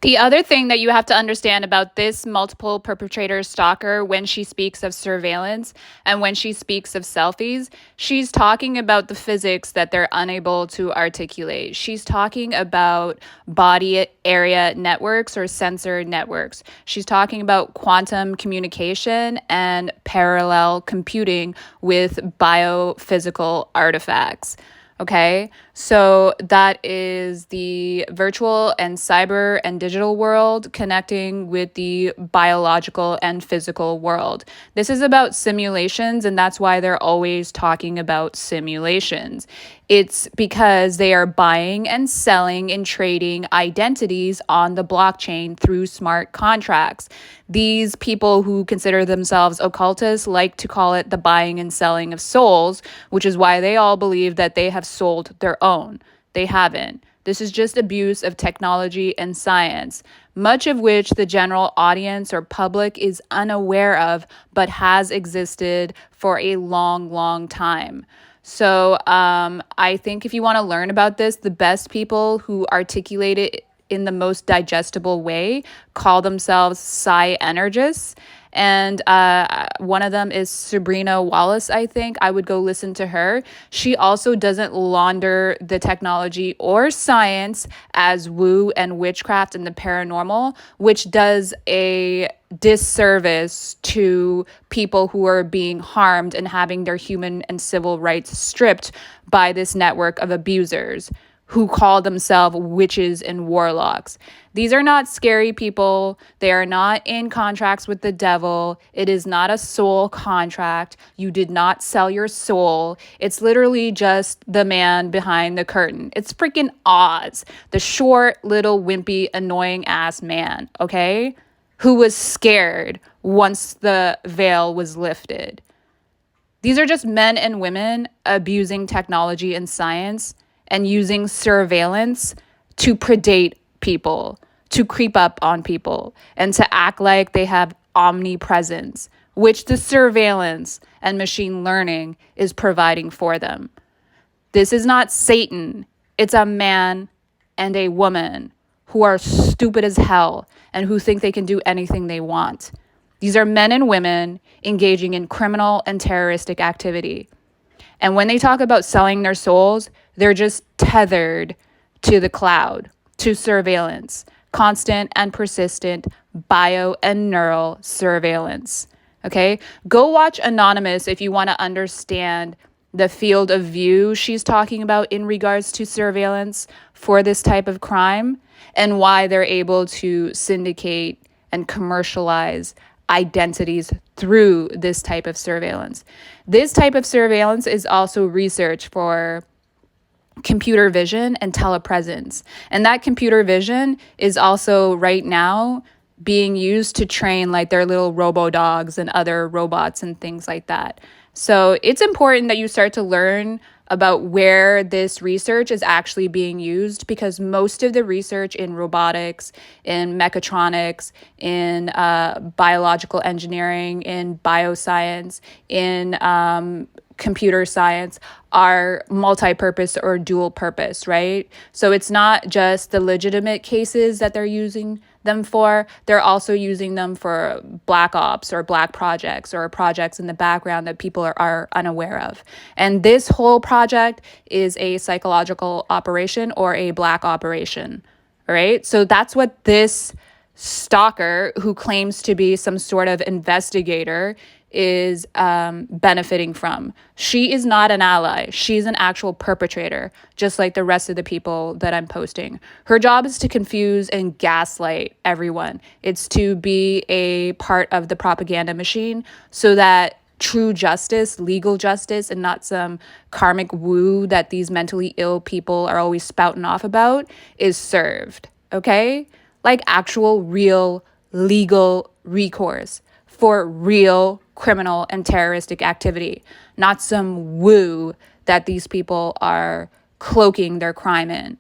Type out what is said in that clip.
The other thing that you have to understand about this multiple perpetrator stalker, when she speaks of surveillance and when she speaks of selfies, she's talking about the physics that they're unable to articulate. She's talking about body area networks or sensor networks. She's talking about quantum communication and parallel computing with biophysical artifacts. Okay, so that is the virtual and cyber and digital world connecting with the biological and physical world. This is about simulations, and that's why they're always talking about simulations. It's because they are buying and selling and trading identities on the blockchain through smart contracts. These people who consider themselves occultists like to call it the buying and selling of souls, which is why they all believe that they have sold their own. They haven't. This is just abuse of technology and science, much of which the general audience or public is unaware of, but has existed for a long, long time. So I think if you want to learn about this, the best people who articulate it in the most digestible way call themselves psi-energists. And one of them is Sabrina Wallace, I think. I would go listen to her. She also doesn't launder the technology or science as woo and witchcraft and the paranormal, which does a disservice to people who are being harmed and having their human and civil rights stripped by this network of abusers who call themselves witches and warlocks. These are not scary people. They are not in contracts with the devil. It is not a soul contract. You did not sell your soul. It's literally just the man behind the curtain. It's freaking Oz, the short, little, wimpy, annoying ass man, okay? Who was scared once the veil was lifted. These are just men and women abusing technology and science and using surveillance to predate people, to creep up on people, and to act like they have omnipresence, which the surveillance and machine learning is providing for them. This is not Satan. It's a man and a woman who are stupid as hell and who think they can do anything they want. These are men and women engaging in criminal and terroristic activity. And when they talk about selling their souls, they're just tethered to the cloud, to surveillance, constant and persistent bio and neural surveillance. Okay? Go watch Anonymous if you want to understand the field of view she's talking about in regards to surveillance for this type of crime and why they're able to syndicate and commercialize identities through this type of surveillance. This type of surveillance is also research for computer vision and telepresence. And that computer vision is also right now being used to train like their little robo dogs and other robots and things like that. So it's important that you start to learn about where this research is actually being used, because most of the research in robotics, in mechatronics, in biological engineering, in bioscience, in computer science are multi-purpose or dual purpose, right? So it's not just the legitimate cases that they're using them for. They're also using them for black ops or black projects or projects in the background that people are unaware of. And this whole project is a psychological operation or a black operation, all right? So that's what this stalker who claims to be some sort of investigator is benefiting from. She is not an ally. She's an actual perpetrator, just like the rest of the people that I'm posting. Her job is to confuse and gaslight everyone. It's to be a part of the propaganda machine so that true justice, legal justice, and not some karmic woo that these mentally ill people are always spouting off about is served, okay? Like actual, real, legal recourse for real criminal and terroristic activity, not some woo that these people are cloaking their crime in.